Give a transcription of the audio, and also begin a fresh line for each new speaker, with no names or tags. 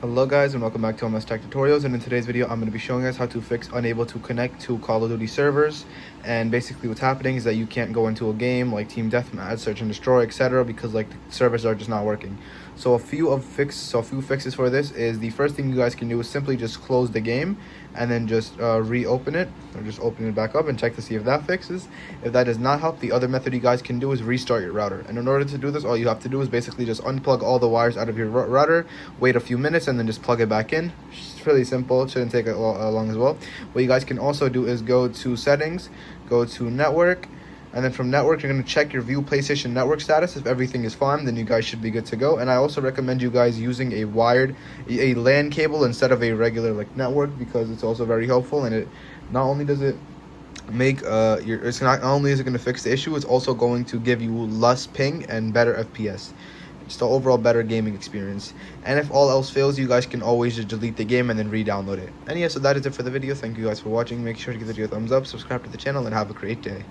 Hello guys and welcome back to MS Tech Tutorials, and in today's video I'm going to be showing us how to fix unable to connect to Call of Duty servers. And basically what's happening is that you can't go into a game like Team Deathmatch, Search and Destroy, etc. because the servers are just not working. So a few fixes for this is the first thing you guys can do is simply just close the game and then just reopen it, or just open it back up and check to see if that fixes. If that does not help, the other method you guys can do is restart your router. And in order to do this, all you have to do is basically just unplug all the wires out of your router, wait a few minutes, and then just plug it back in. It's really simple. It shouldn't take long as well. What you guys can also do is go to settings, go to network, and then from network you're going to check your view PlayStation network status. If everything is fine, then you guys should be good to go. And I also recommend you guys using a LAN cable instead of a regular network, because it's also very helpful. And it not only does it make it's not only is it going to fix the issue, it's also going to give you less ping and better FPS. It's the overall better gaming experience. And if all else fails, you guys can always just delete the game and then re-download it. And yeah, so that is it for the video. Thank you guys for watching. Make sure to give the video a thumbs up, subscribe to the channel, and have a great day.